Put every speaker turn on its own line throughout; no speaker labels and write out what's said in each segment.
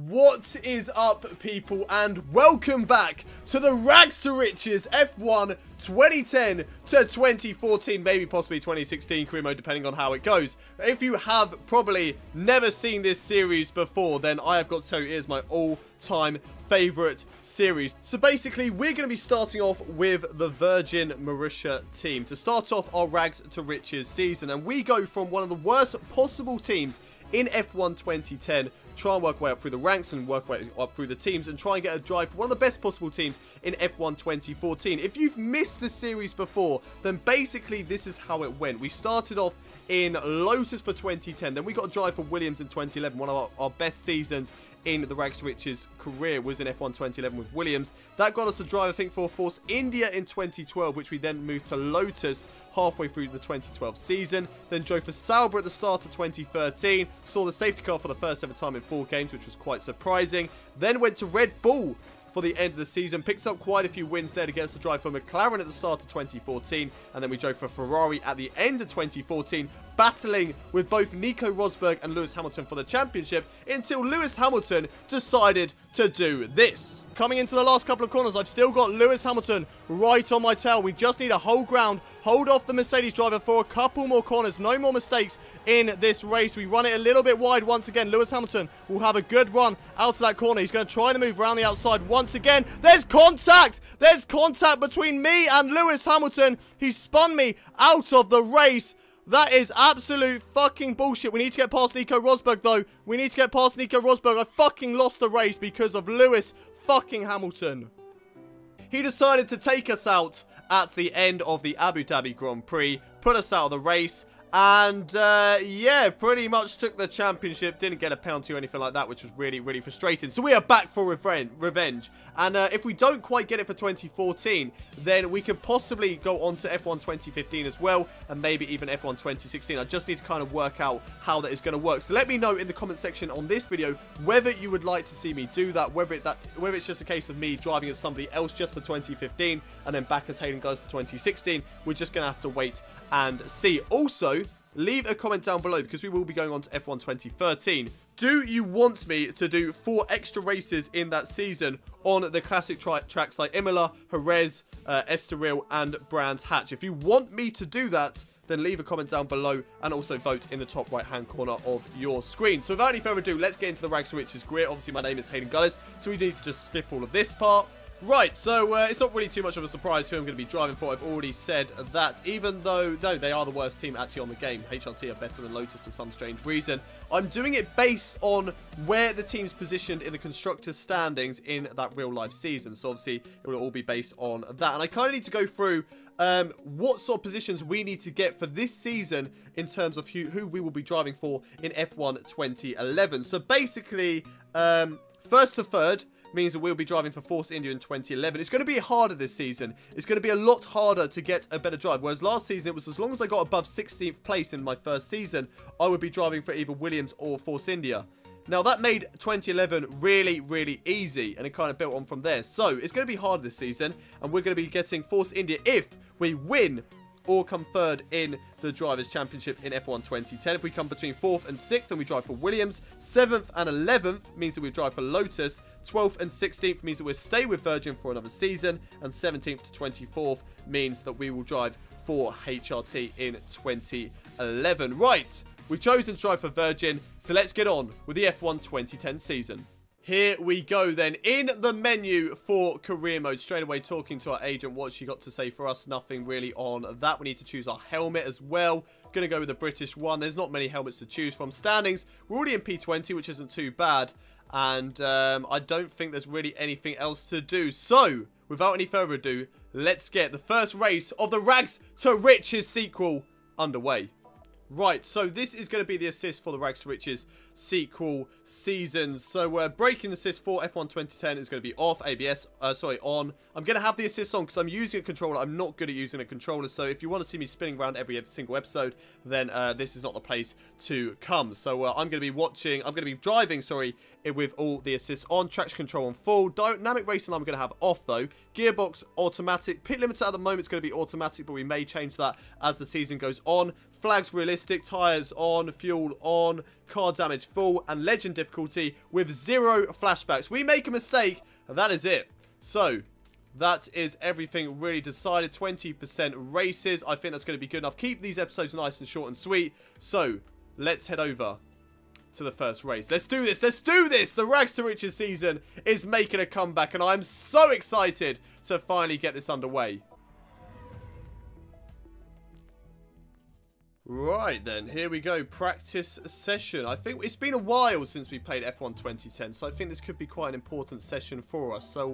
What is up, people, and welcome back to the Rags to Riches F1 2010 to 2014, maybe possibly 2016 career mode, depending on how it goes. If you have probably never seen this series before, then I have got to tell you, it is my all-time favorite series. So basically, we're going to be starting off with the Virgin Mauritius team to start off our Rags to Riches season, and we go from one of the worst possible teams in F1 2010, try and work our way up through the ranks and work our way up through the teams and try and get a drive for one of the best possible teams in F1 2014. If you've missed the series before, then basically this is how it went. We started off in Lotus for 2010, then we got a drive for Williams in 2011, one of our best seasons in the Rags to Riches career was in F1 2011 with Williams. That got us a drive, I think, for Force India in 2012, which we then moved to Lotus halfway through the 2012 season. Then drove for Sauber at the start of 2013. Saw the safety car for the first ever time in 4 games, which was quite surprising. Then went to Red Bull for the end of the season. Picked up quite a few wins there to get us to drive for McLaren at the start of 2014. And then we drove for Ferrari at the end of 2014, battling with both Nico Rosberg and Lewis Hamilton for the championship until Lewis Hamilton decided to do this. Coming into the last couple of corners, I've still got Lewis Hamilton right on my tail. We just need to hold ground, hold off the Mercedes driver for a couple more corners. No more mistakes in this race. We run it a little bit wide once again. Lewis Hamilton will have a good run out of that corner. He's going to try to move around the outside once again. There's contact! There's contact between me and Lewis Hamilton. He spun me out of the race. That is absolute fucking bullshit. We need to get past Nico Rosberg, though. We need to get past Nico Rosberg. I fucking lost the race because of Lewis fucking Hamilton. He decided to take us out at the end of the Abu Dhabi Grand Prix, put us out of the race, and yeah, pretty much took the championship. Didn't get a penalty or anything like that, which was really, really frustrating. So we are back for revenge. And if we don't quite get it for 2014, then we could possibly go on to F1 2015 as well, and maybe even F1 2016. I just need to kind of work out how that is going to work. So let me know in the comment section on this video whether you would like to see me do that, whether it's just a case of me driving as somebody else just for 2015 and then back as Hayden goes for 2016. We're just going to have to wait and see. Also, leave a comment down below because we will be going on to F1 2013. Do you want me to do 4 extra races in that season on the classic tracks like Imola, Jerez, Estoril, and Brands Hatch? If you want me to do that, then leave a comment down below and also vote in the top right hand corner of your screen. So without any further ado, let's get into the Rags to Riches career. Obviously, my name is Hayden Gullis, so we need to just skip all of this part. Right, so it's not really too much of a surprise who I'm going to be driving for. I've already said that, even though, no, they are the worst team actually on the game. HRT are better than Lotus for some strange reason. I'm doing it based on where the team's positioned in the constructors' standings in that real-life season. So obviously, it will all be based on that. And I kind of need to go through what sort of positions we need to get for this season in terms of who we will be driving for in F1 2011. So basically, first to third means that we'll be driving for Force India in 2011. It's going to be harder this season. It's going to be a lot harder to get a better drive. Whereas last season, it was as long as I got above 16th place in my first season, I would be driving for either Williams or Force India. Now, that made 2011 really, really easy, and it kind of built on from there. So, it's going to be harder this season, and we're going to be getting Force India if we win or come third in the Drivers' Championship in F1 2010. If we come between 4th and 6th, then we drive for Williams. 7th and 11th means that we drive for Lotus. 12th and 16th means that we'll stay with Virgin for another season. And 17th to 24th means that we will drive for HRT in 2011. Right, we've chosen to drive for Virgin, so let's get on with the F1 2010 season. Here we go then. In the menu for career mode, straight away talking to our agent, what she got to say for us. Nothing really on that. We need to choose our helmet as well. Gonna go with the British one. There's not many helmets to choose from. Standings, we're already in P20, which isn't too bad. And I don't think there's really anything else to do. So, without any further ado, let's get the first race of the Rags to Riches sequel underway. Right, so this is going to be the assist for the Rags to Riches sequel season. So braking assist for F1 2010 is going to be off, ABS, on. I'm going to have the assist on because I'm using a controller. I'm not good at using a controller, so if you want to see me spinning around every single episode, then this is not the place to come. So I'm going to be driving, sorry, with all the assists on, traction control on full, dynamic racing I'm going to have off though, gearbox automatic, pit limiter at the moment is going to be automatic, but we may change that as the season goes on. Flags realistic, tyres on, fuel on, car damage full and legend difficulty with 0 flashbacks. We make a mistake, and that is it. So, that is everything really decided. 20% races. I think that's going to be good enough. Keep these episodes nice and short and sweet. So, let's head over to the first race. Let's do this. Let's do this. The Rags to Riches season is making a comeback, and I'm so excited to finally get this underway. Right then, here we go. Practice session. I think it's been a while since we played F1 2010, so I think this could be quite an important session for us. So,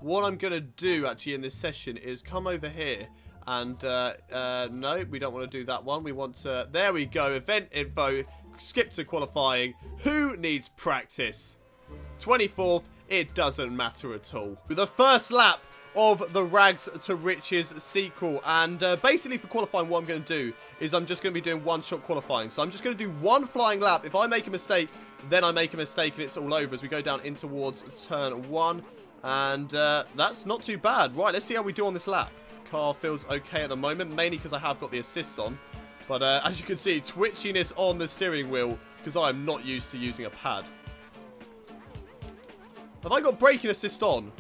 what I'm going to do actually in this session is come over here and, no, we don't want to do that one. We want to, there we go, event info, skip to qualifying. Who needs practice? 24th, it doesn't matter at all. With the first lap of the Rags to Riches sequel, and basically for qualifying what I'm going to do is I'm just going to be doing one-shot qualifying. So I'm just going to do one flying lap. If I make a mistake, then I make a mistake and it's all over as we go down in towards turn 1. And that's not too bad. Right, let's see how we do on this lap. Car feels okay at the moment, mainly because I have got the assists on. But as you can see, twitchiness on the steering wheel because I am not used to using a pad. Have I got braking assist on?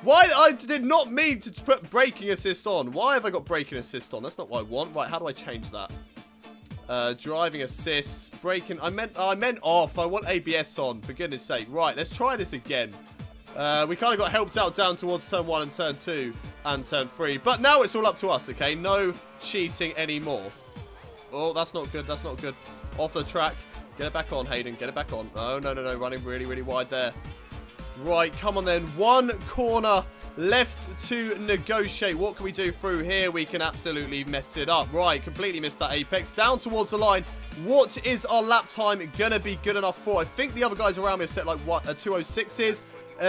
Why? I did not mean to put braking assist on. Why have I got braking assist on? That's not what I want. Right, how do I change that? Driving assist, braking. I meant off. I want ABS on, for goodness sake. Right, let's try this again. We kind of got helped out down towards turn 1 and turn 2 and turn 3. But now it's all up to us, okay? No cheating anymore. Oh, that's not good. That's not good. Off the track. Get it back on, Hayden. Get it back on. Oh, no, no, no. Running really, really wide there. Right, come on then. One corner left to negotiate. What can we do through here? We can absolutely mess it up. Right, completely missed that apex. Down towards the line. What is our lap time going to be good enough for? I think the other guys around me have set like what 2:06 is.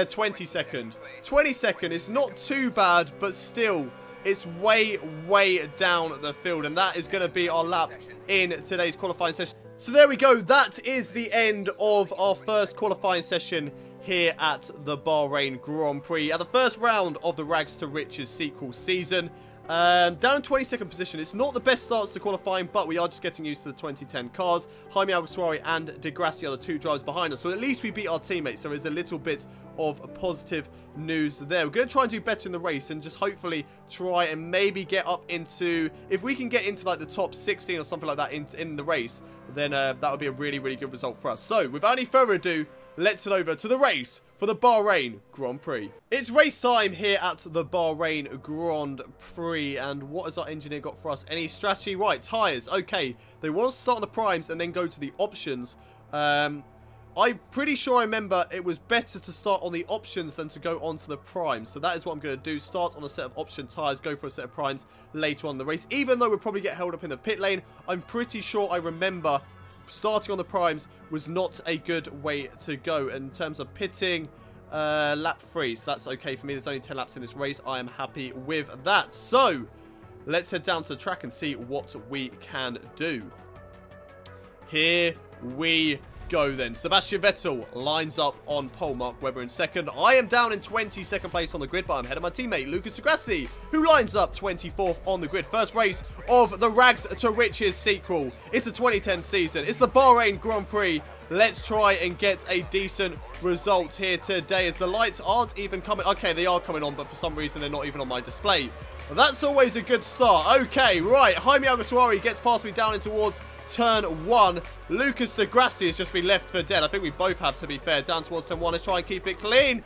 20 second. 20 second. It's not too bad, but still, it's way, way down the field. And that is going to be our lap in today's qualifying session. So there we go. That is the end of our first qualifying session here at the Bahrain Grand Prix at the first round of the Rags to Riches sequel season. Down in 22nd position. It's not the best starts to qualifying, but we are just getting used to the 2010 cars. Jaime Alguersuari and De Grassi are the 2 drivers behind us, so at least we beat our teammates. So there's a little bit of positive news there. We're going to try and do better in the race and just hopefully try and maybe get up into, if we can get into like the top 16 or something like that in the race, then that would be a really, really good result for us. So without any further ado, let's head over to the race for the Bahrain Grand Prix. It's race time here at the Bahrain Grand Prix. And what has our engineer got for us? Any strategy? Right, tyres. Okay, they want us to start on the primes and then go to the options. I'm pretty sure I remember it was better to start on the options than to go onto the primes. So that is what I'm going to do. Start on a set of option tyres, go for a set of primes later on in the race. Even though we'll probably get held up in the pit lane, I'm pretty sure I remember starting on the primes was not a good way to go in terms of pitting. Lap 3, so that's okay for me. There's only 10 laps in this race. I am happy with that. So let's head down to the track and see what we can do. Here we go then. Sebastian Vettel lines up on pole, Mark Webber in second. I am down in 22nd place on the grid, but I'm ahead of my teammate Lucas De Grassi, who lines up 24th on the grid. First race of the Rags to Riches sequel. It's the 2010 season. It's the Bahrain Grand Prix. Let's try and get a decent result here today as the lights aren't even coming. Okay, they are coming on, but for some reason they're not even on my display. That's always a good start. Okay, right. Jaime Alguersuari gets past me down in towards turn 1. Lucas De Grassi has just been left for dead. I think we both have, to be fair. Down towards turn 1. Let's try and keep it clean,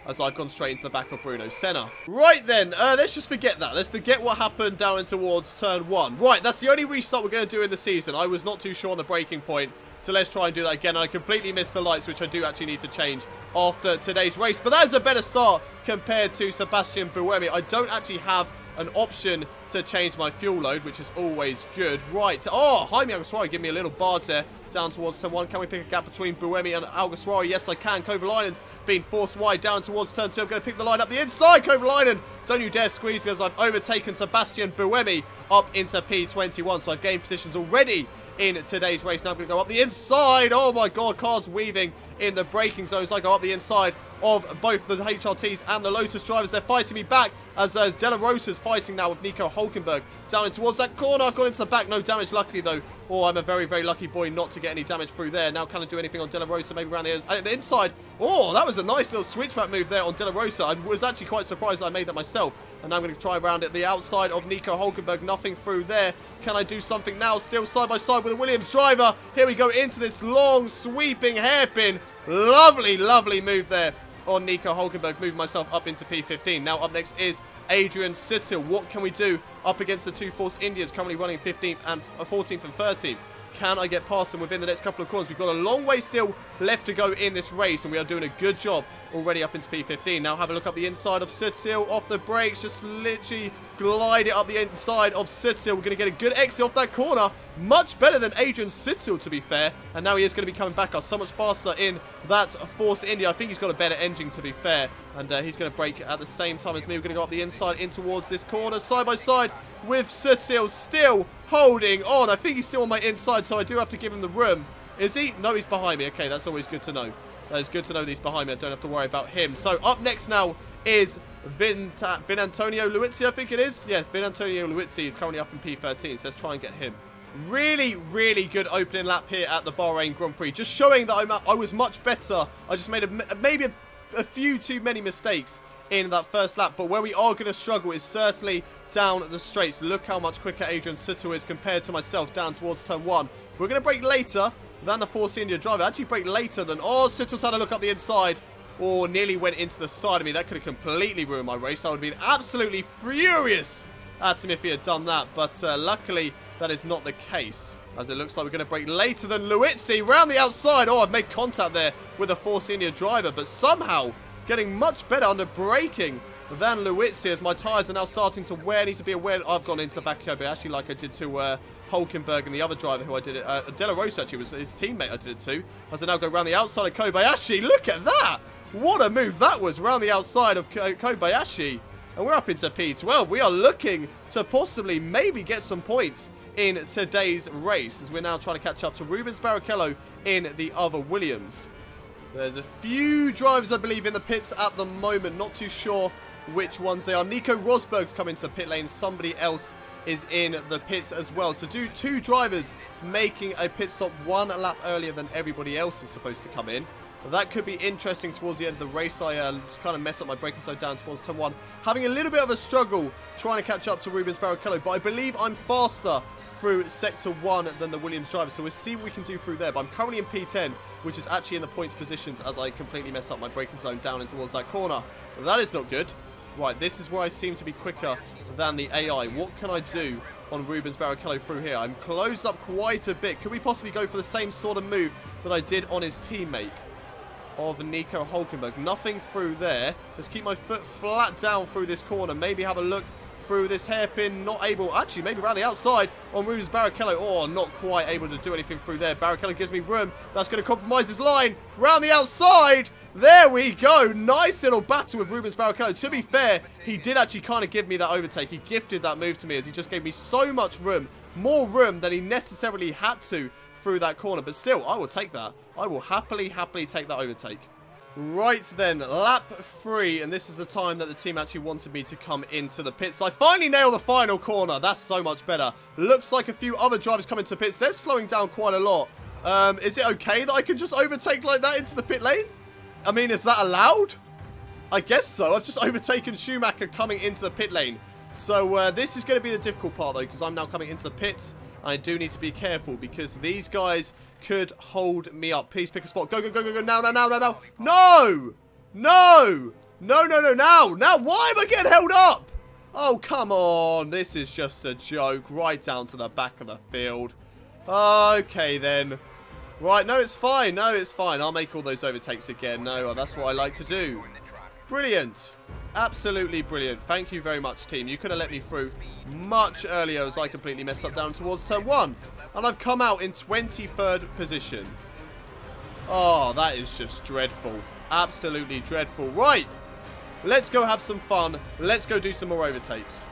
as I've gone straight into the back of Bruno Senna. Right then, let's just forget that. Let's forget what happened down in towards turn 1. Right, that's the only restart we're going to do in the season. I was not too sure on the braking point, so let's try and do that again. I completely missed the lights, which I do actually need to change after today's race. But that is a better start compared to Sebastian Buemi. I don't actually have an option to change my fuel load, which is always good. Right. Oh, Jaime Alguersuari give me a little barge there down towards turn 1. Can we pick a gap between Buemi and Alguersuari? Yes, I can. Kovalainen's been forced wide down towards turn 2. I'm going to pick the line up the inside. Kovalainen, don't you dare squeeze me as I've overtaken Sebastian Buemi up into P21. So I've gained positions already in today's race. Now I'm going to go up the inside. Oh my god, cars weaving in the braking zones. I go up the inside of both the HRTs and the Lotus drivers. They're fighting me back as De La Rosa's fighting now with Nico Hulkenberg down in towards that corner. I've gone into the back. No damage, luckily, though, Oh, I'm a very, very lucky boy not to get any damage through there. Now, can I do anything on De La Rosa? Maybe around the inside. Oh, that was a nice little switchback move there on De La Rosa. I was actually quite surprised I made that myself. And now I'm going to try around at the outside of Nico Hulkenberg. Nothing through there. Can I do something now? Still side by side with a Williams driver. Here we go into this long, sweeping hairpin. Lovely, lovely move there on Nico Hulkenberg. Moving myself up into P15. Now, up next is Adrian Sittil. What can we do up against the two Force Indians currently running 15th and 14th and 13th? Can I get past them within the next couple of corners? We've got a long way still left to go in this race, and we are doing a good job already up into P15. Now have a look up the inside of Sittil, off the brakes, just literally glide it up the inside of Sittil. We're going to get a good exit off that corner. Much better than Adrian Sittil, to be fair. And now he is going to be coming back up so much faster in that Force India. I think he's got a better engine, to be fair. And he's going to brake at the same time as me. We're going to go up the inside in towards this corner, side by side with Sittil, still holding on. I think he's still on my inside, so I do have to give him the room. Is he? No, he's behind me. Okay, that's always good to know. That is good to know that he's behind me. I don't have to worry about him. So up next now is Vinantonio Luizzi, I think it is. Yeah, Vinantonio Luizzi is currently up in P13, so let's try and get him. Really, really good opening lap here at the Bahrain Grand Prix. Just showing that I was much better. I just made maybe a few too many mistakes in that first lap. But where we are going to struggle is certainly down the straights. Look how much quicker Adrian Sittil is compared to myself down towards turn 1. We're going to brake later than the Force India driver. Actually brake later than... Oh, Sittill's had a look up the inside. Or nearly went into the side of me. That could have completely ruined my race. I would have been absolutely furious at him if he had done that. But luckily, that is not the case. As it looks like we're going to brake later than Luizzi. Round the outside. Oh, I've made contact there with the Force India driver. But somehow getting much better under braking than Luizzi, as my tyres are now starting to wear. I need to be aware that I've gone into the back of Kobayashi like I did to Hulkenberg and the other driver who I did it. De La Rosa actually was his teammate I did it to. As I now go around the outside of Kobayashi. Look at that! What a move that was, around the outside of Kobayashi. And we're up into P12. We are looking to possibly maybe get some points in today's race, as we're now trying to catch up to Rubens Barrichello in the other Williams. There's a few drivers, I believe, in the pits at the moment. Not too sure which ones they are. Nico Rosberg's come into the pit lane. Somebody else is in the pits as well. So two drivers making a pit stop 1 lap earlier than everybody else is supposed to come in. That could be interesting towards the end of the race. I kind of messed up my braking so down towards turn 1. Having a little bit of a struggle trying to catch up to Rubens Barrichello, but I believe I'm faster through sector 1 than the Williams driver. So we'll see what we can do through there. But I'm currently in P10, which is actually in the points positions as I completely mess up my braking zone down in towards that corner. That is not good. Right, this is where I seem to be quicker than the AI. What can I do on Rubens Barrichello through here? I'm closed up quite a bit. Could we possibly go for the same sort of move that I did on his teammate of Nico Hulkenberg? Nothing through there. Let's keep my foot flat down through this corner. Maybe have a look through this hairpin. Not able. Actually, maybe around the outside on Rubens Barrichello. Oh, not quite able to do anything through there. Barrichello gives me room. That's going to compromise his line. Round the outside. There we go. Nice little battle with Rubens Barrichello. To be fair, he did actually kind of give me that overtake. He gifted that move to me as he just gave me so much room. More room than he necessarily had to through that corner. But still, I will take that. I will happily take that overtake. Right then, lap 3, and this is the time that the team actually wanted me to come into the pits. I finally nailed the final corner. That's so much better. Looks like a few other drivers come into the pits. They're slowing down quite a lot. Is it okay that I can just overtake like that into the pit lane? I mean, is that allowed? I guess so. I've just overtaken Schumacher coming into the pit lane. So this is going to be the difficult part, though, because I'm now coming into the pits. I do need to be careful because these guys could hold me up. Please pick a spot. Go, go, go, go, go. Now, now, now, now, now. No! No! No, no, no, now! Now, why am I getting held up? Oh, come on. This is just a joke. Right down to the back of the field. Okay, then. Right, no, it's fine. No, it's fine. I'll make all those overtakes again. No, that's what I like to do. Brilliant. Absolutely brilliant. Thank you very much, team. You could have let me through much earlier as I completely messed up down towards turn 1. And I've come out in 23rd position. Oh, that is just dreadful. Absolutely dreadful. Right. Let's go have some fun. Let's go do some more overtakes.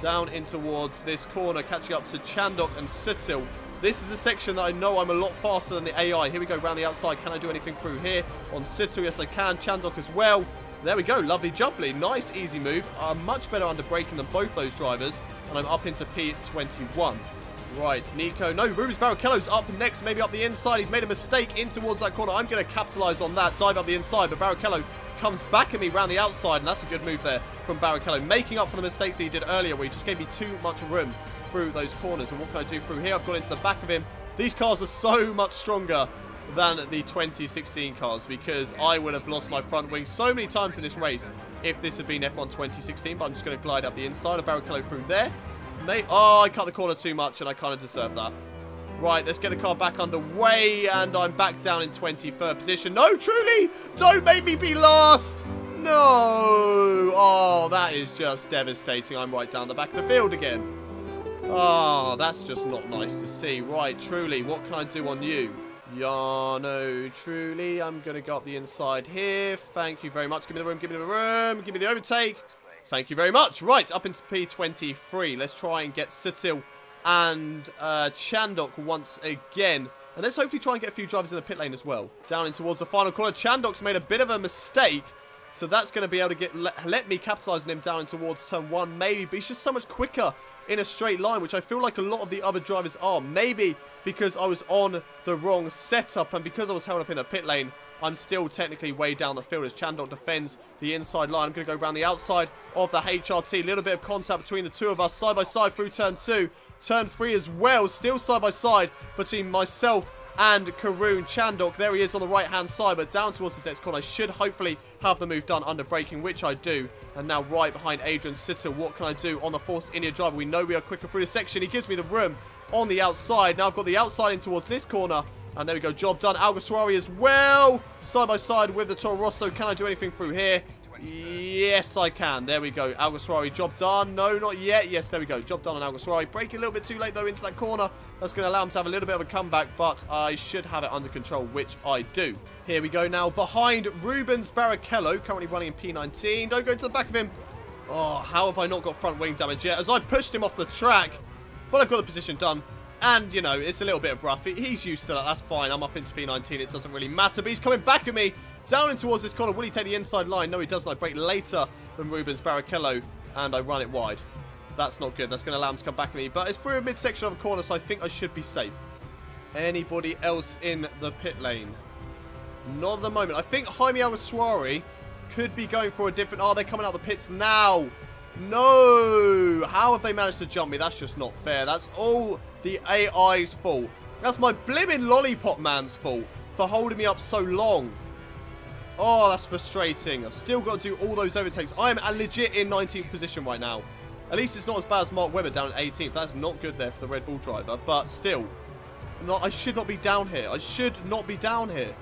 Down in towards this corner, catching up to Chandok and Sittil. This is the section that I know I'm a lot faster than the AI. Here we go, round the outside. Can I do anything through here? On Sittil, yes I can. Chandok as well. There we go, lovely jubbly. Nice, easy move. Much better under braking than both those drivers. And I'm up into P21. Right, Nico. No, Rubens Barrichello's up next, maybe up the inside. He's made a mistake in towards that corner. I'm going to capitalise on that, dive up the inside, but Barrichello comes back at me round the outside, and that's a good move there from Barrichello, making up for the mistakes that he did earlier, where he just gave me too much room through those corners. And what can I do through here? I've got into the back of him. These cars are so much stronger than the 2016 cars, because I would have lost my front wing so many times in this race if this had been F1 2016. But I'm just going to glide up the inside of Barrichello through there. Oh, I cut the corner too much, and I kind of deserve that. Right, let's get the car back underway, and I'm back down in 23rd position. No, truly, don't make me be last. No. Oh, that is just devastating. I'm right down the back of the field again. Oh, that's just not nice to see. Right, truly, what can I do on you? Yeah, no, truly, I'm going to go up the inside here. Thank you very much. Give me the room, give me the room, give me the overtake. Thank you very much. Right, up into P23. Let's try and get Sutil and Chandok once again. And let's hopefully try and get a few drivers in the pit lane as well. Down in towards the final corner. Chandok's made a bit of a mistake. So that's going to be able to let me capitalise on him down in towards turn 1, maybe. But he's just so much quicker in a straight line, which I feel like a lot of the other drivers are. Maybe because I was on the wrong setup, and because I was held up in a pit lane, I'm still technically way down the field as Chandok defends the inside line. I'm going to go around the outside of the HRT. A little bit of contact between the two of us, side by side through turn 2. Turn 3 as well, still side by side between myself and Karun. Chandok, there he is on the right-hand side, but down towards this next corner. I should hopefully have the move done under braking, which I do. And now right behind Adrian Sitter. What can I do on the Force India driver? We know we are quicker through the section. He gives me the room on the outside. Now I've got the outside in towards this corner. And there we go, job done. Alguersuari as well, side by side with the Toro Rosso. Can I do anything through here? Yes, I can. There we go. Alguersuari, job done. No, not yet. Yes, there we go. Job done on Alguersuari. Braking a little bit too late, though, into that corner. That's going to allow him to have a little bit of a comeback, but I should have it under control, which I do. Here we go now behind Rubens Barrichello, currently running in P19. Don't go to the back of him. Oh, how have I not got front wing damage yet? As I pushed him off the track, but I've got the position done. And, you know, it's a little bit of rough. He's used to that. That's fine. I'm up into P19. It doesn't really matter. But he's coming back at me. Down in towards this corner. Will he take the inside line? No, he doesn't. I brake later than Rubens Barrichello. And I run it wide. That's not good. That's going to allow him to come back at me. But it's through a midsection of a corner, so I think I should be safe. Anybody else in the pit lane? Not at the moment. I think Jaime Alguersuari could be going for a different... Oh, they're coming out of the pits now. No! How have they managed to jump me? That's just not fair. That's all the AI's fault. That's my blimmin' lollipop man's fault for holding me up so long. Oh, that's frustrating. I've still got to do all those overtakes. I am legit in 19th position right now. At least it's not as bad as Mark Webber down at 18th. That's not good there for the Red Bull driver. But still, I should not be down here. I should not be down here.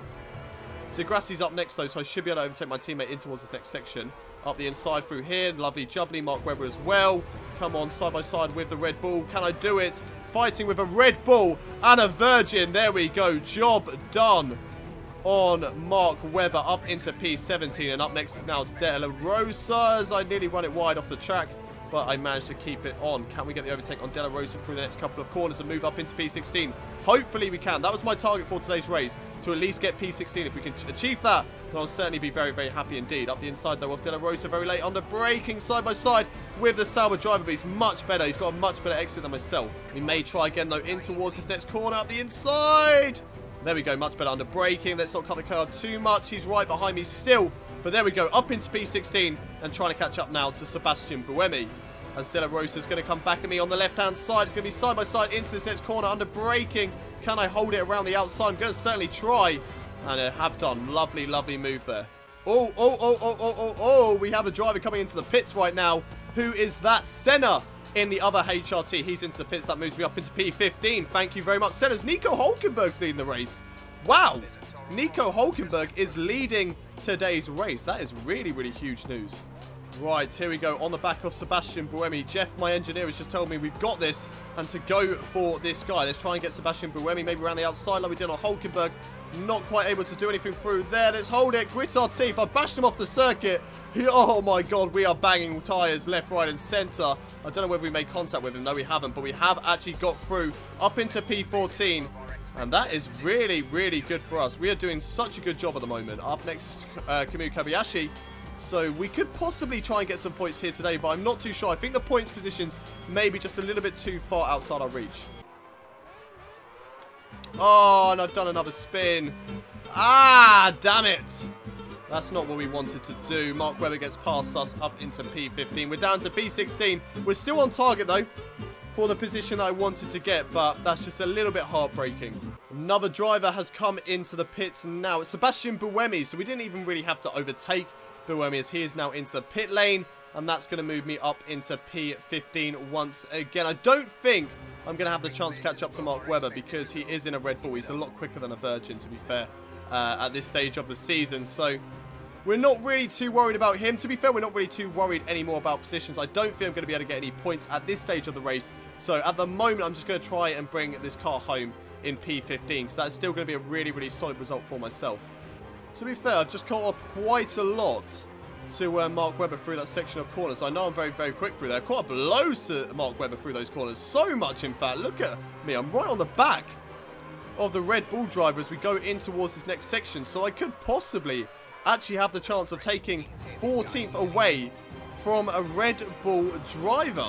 Degrassi's up next, though, so I should be able to overtake my teammate in towards this next section. Up the inside through here. Lovely jubbly. Mark Webber as well. Come on, side by side with the Red Bull. Can I do it? Fighting with a Red Bull and a Virgin. There we go. Job done on Mark Webber up into P17. And up next is now De La Rosa, as I nearly run it wide off the track, but I managed to keep it on. Can we get the overtake on De La Rosa through the next couple of corners and move up into P16? Hopefully we can. That was my target for today's race, to at least get P16. If we can achieve that, then I'll certainly be very, very happy indeed. Up the inside, though, of De La Rosa, very late under braking side by side with the Sauber driver, but he's much better. He's got a much better exit than myself. We may try again, though, in towards this next corner. Up the inside. There we go, much better under braking. Let's not cut the curb too much. He's right behind me still. But there we go, up into P16 and trying to catch up now to Sebastian Buemi. As De La Rosa is going to come back at me on the left-hand side. It's going to be side by side into this next corner under braking. Can I hold it around the outside? I'm going to certainly try. And I have done. Lovely, lovely move there. Oh, we have a driver coming into the pits right now. Who is that? Senna in the other HRT. He's into the pits. That moves me up into P15. Thank you very much, Senna's. Nico Hulkenberg's leading the race. Wow. Nico Hulkenberg is leading today's race. That is really, really huge news. Right, here we go, on the back of Sebastian Buemi. Jeff, my engineer, has just told me we've got this, and to go for this guy. Let's try and get Sebastian Buemi maybe around the outside like we did on Hulkenberg. Not quite able to do anything through there. Let's hold it, grit our teeth. I bashed him off the circuit. Oh my god, we are banging tyres left, right, and centre. I don't know whether we made contact with him. No, we haven't, but we have actually got through up into P14. And that is really, really good for us. We are doing such a good job at the moment. Up next, Kamui Kobayashi. So we could possibly try and get some points here today, but I'm not too sure. I think the points positions may be just a little bit too far outside our reach. Oh, and I've done another spin. Ah, damn it. That's not what we wanted to do. Mark Webber gets past us up into P15. We're down to P16. We're still on target, though, for the position I wanted to get, but that's just a little bit heartbreaking. Another driver has come into the pits now. It's Sebastian Buemi, so we didn't even really have to overtake Buemi as he is now into the pit lane, and that's going to move me up into P15 once again. I don't think I'm going to have the chance to catch up to Mark Webber because he is in a Red Bull. He's a lot quicker than a Virgin, to be fair, at this stage of the season, so we're not really too worried about him. To be fair, we're not really too worried anymore about positions. I don't think I'm going to be able to get any points at this stage of the race. So at the moment, I'm just going to try and bring this car home in P15. Because that's still going to be a really, really solid result for myself. To be fair, I've just caught up quite a lot to Mark Webber through that section of corners. I know I'm very, very quick through there. Caught up loads to Mark Webber through those corners. So much, in fact. Look at me. I'm right on the back of the Red Bull driver as we go in towards this next section. So I could possibly actually have the chance of taking 14th away from a Red Bull driver.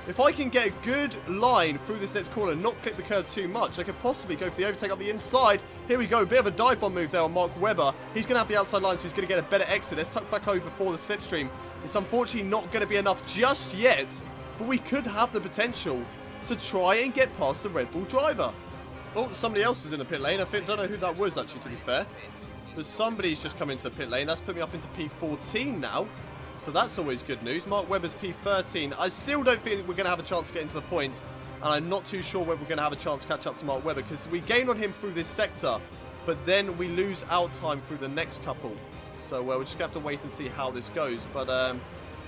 If I can get a good line through this next corner and not clip the curb too much, I could possibly go for the overtake up the inside. Here we go, a bit of a dive bomb move there on Mark Webber. He's going to have the outside line, so he's going to get a better exit. Let's tuck back over for the slipstream. It's unfortunately not going to be enough just yet, but we could have the potential to try and get past the Red Bull driver. Oh, somebody else was in the pit lane. I don't know who that was, actually, to be fair. But somebody's just come into the pit lane. That's put me up into P14 now. So that's always good news. Mark Webber's P13. I still don't think we're going to have a chance to get into the points. And I'm not too sure whether we're going to have a chance to catch up to Mark Webber. Because we gain on him through this sector. But then we lose out time through the next couple. So we're just going to have to wait and see how this goes. But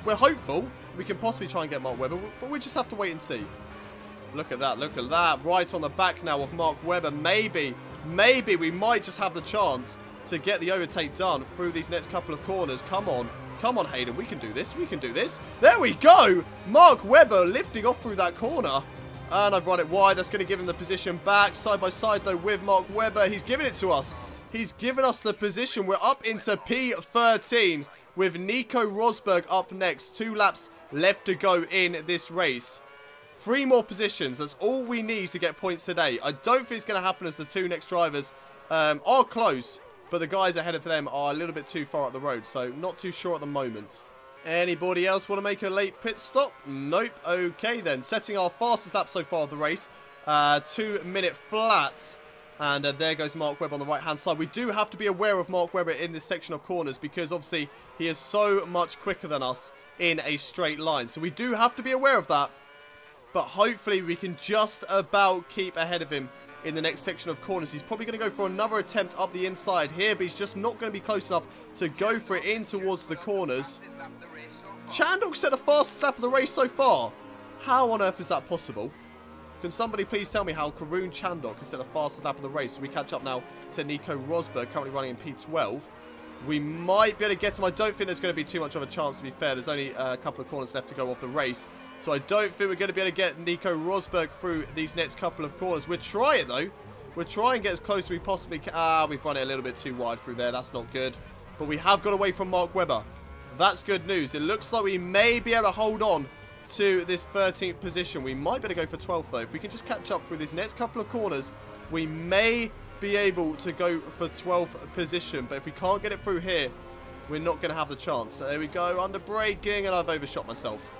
we're hopeful we can possibly try and get Mark Webber. But we just have to wait and see. Look at that. Look at that. Right on the back now of Mark Webber. Maybe we might just have the chance to get the overtake done through these next couple of corners. Come on. Come on, Hayden. We can do this. We can do this. There we go. Mark Webber lifting off through that corner. And I've run it wide. That's going to give him the position back. Side by side, though, with Mark Webber. He's giving it to us. He's given us the position. We're up into P13 with Nico Rosberg up next. 2 laps left to go in this race. 3 more positions. That's all we need to get points today. I don't think it's going to happen as the 2 next drivers are close. But the guys ahead of them are a little bit too far up the road, so not too sure at the moment. Anybody else want to make a late pit stop? Nope. Okay, then. Setting our fastest lap so far of the race. 2-minute flat. And there goes Mark Webber on the right-hand side. We do have to be aware of Mark Webber in this section of corners because, obviously, he is so much quicker than us in a straight line. So we do have to be aware of that. But hopefully we can just about keep ahead of him in the next section of corners. He's probably going to go for another attempt up the inside here, but he's just not going to be close enough to go for it in towards the corners. Chandok set the fastest lap of the race so far. How on earth is that possible? Can somebody please tell me how Karun Chandok has set the fastest lap of the race? So we catch up now to Nico Rosberg, currently running in P12. We might be able to get him. I don't think there's going to be too much of a chance, to be fair. There's only a couple of corners left to go off the race. So I don't think we're going to be able to get Nico Rosberg through these next couple of corners. We'll try it, though. We'll try and get as close as we possibly can. Ah, we've run it a little bit too wide through there. That's not good. But we have got away from Mark Webber. That's good news. It looks like we may be able to hold on to this 13th position. We might be able to go for 12th, though. If we can just catch up through these next couple of corners, we may be able to go for 12th position. But if we can't get it through here, we're not going to have the chance. So there we go. Under braking, and I've overshot myself.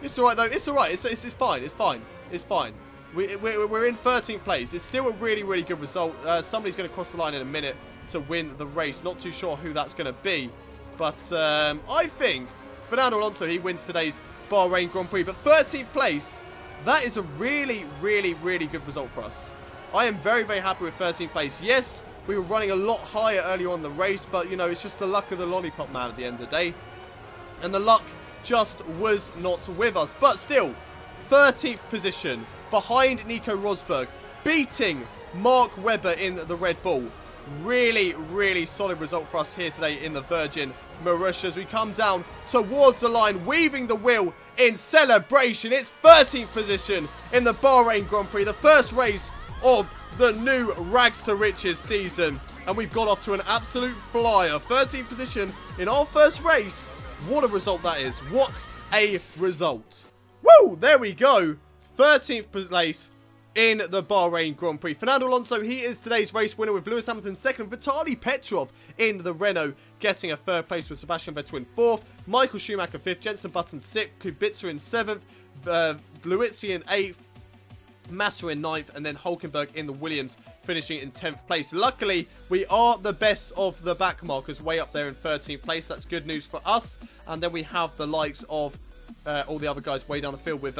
It's alright, though. It's alright. It's fine. It's fine. It's fine. We're in 13th place. It's still a really, really good result. Somebody's going to cross the line in a minute to win the race. Not too sure who that's going to be. But I think Fernando Alonso, he wins today's Bahrain Grand Prix. But 13th place, that is a really, really, really good result for us. I am very, very happy with 13th place. Yes, we were running a lot higher earlier on in the race. But, you know, it's just the luck of the lollipop man at the end of the day. And the luck just was not with us. But still, 13th position behind Nico Rosberg, beating Mark Webber in the Red Bull. Really, really solid result for us here today in the Virgin Marussia as we come down towards the line, weaving the wheel in celebration. It's 13th position in the Bahrain Grand Prix, the first race of the new Rags to Riches season. And we've got off to an absolute flyer. 13th position in our first race. What a result that is. What a result. Woo! There we go. 13th place in the Bahrain Grand Prix. Fernando Alonso, he is today's race winner with Lewis Hamilton second, Vitaly Petrov in the Renault getting a third place with Sebastian Vettel in fourth, Michael Schumacher fifth, Jenson Button sixth, Kubica in seventh, Bluizzi in eighth, Massa in ninth, and then Hulkenberg in the Williams finishing in 10th place. Luckily, we are the best of the back markers way up there in 13th place. That's good news for us. And then we have the likes of all the other guys way down the field with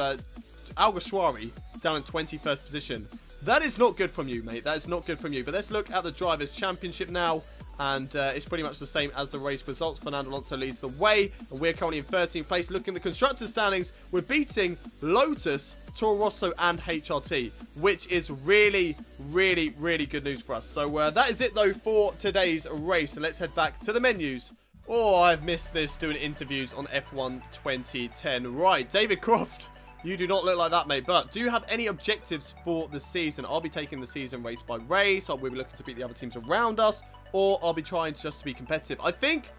Alguersuari down in 21st position. That is not good from you, mate. That is not good from you. But let's look at the Drivers' Championship now. And it's pretty much the same as the race results. Fernando Alonso leads the way. And we're currently in 13th place. Looking at the Constructors' standings, we're beating Lotus, Toro Rosso, and HRT. Which is really, really, really good news for us. So that is it, though, for today's race. And let's head back to the menus. Oh, I've missed this doing interviews on F1 2010. Right, David Croft. You do not look like that, mate. But do you have any objectives for the season? I'll be taking the season race by race. Or we'll be looking to beat the other teams around us. Or I'll be trying just to be competitive. I think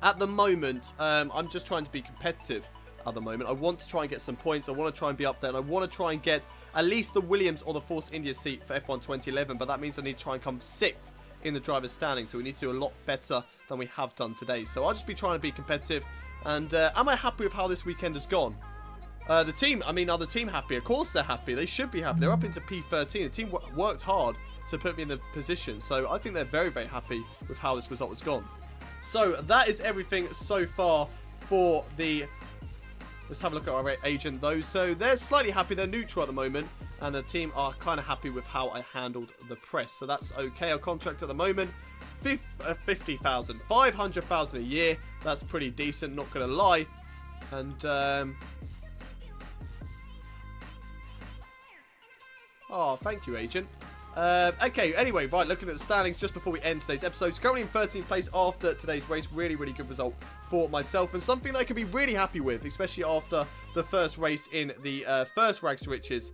at the moment, I'm just trying to be competitive at the moment. I want to try and get some points. I want to try and be up there. And I want to try and get at least the Williams or the Force India seat for F1 2011. But that means I need to try and come 6th in the driver's standing. So we need to do a lot better than we have done today. So I'll just be trying to be competitive. And am I happy with how this weekend has gone? The team, I mean, are the team happy? Of course they're happy. They should be happy. They're up into P13. The team worked hard to put me in the position. So I think they're very, very happy with how this result has gone. So that is everything so far for the... Let's have a look at our agent, though. So they're slightly happy. They're neutral at the moment. And the team are kind of happy with how I handled the press. So that's okay. Our contract at the moment, 50,000. 500,000 a year. That's pretty decent, not going to lie. And... Oh, thank you, agent. Okay, anyway, right, looking at the standings just before we end today's episode. Currently in 13th place after today's race. Really, really good result for myself. And something that I can be really happy with, especially after the first race in the first Rags to Riches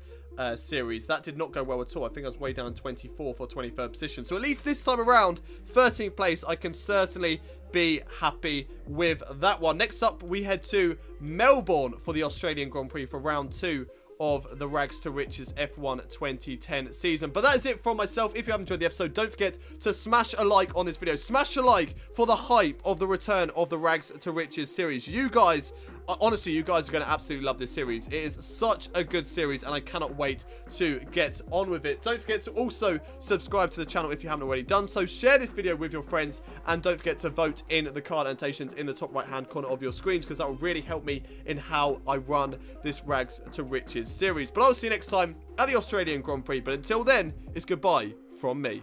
series. That did not go well at all. I think I was way down 24th or 23rd position. So at least this time around, 13th place, I can certainly be happy with that one. Next up, we head to Melbourne for the Australian Grand Prix for round 2 of the Rags to Riches F1 2010 season. But that is it from myself. If you have enjoyed the episode, don't forget to smash a like on this video. Smash a like for the hype of the return of the Rags to Riches series. You guys, honestly, you guys are going to absolutely love this series. It is such a good series, and I cannot wait to get on with it. Don't forget to also subscribe to the channel if you haven't already done so. Share this video with your friends, and don't forget to vote in the card annotations in the top right-hand corner of your screens, because that will really help me in how I run this Rags to Riches series. But I'll see you next time at the Australian Grand Prix. But until then, it's goodbye from me.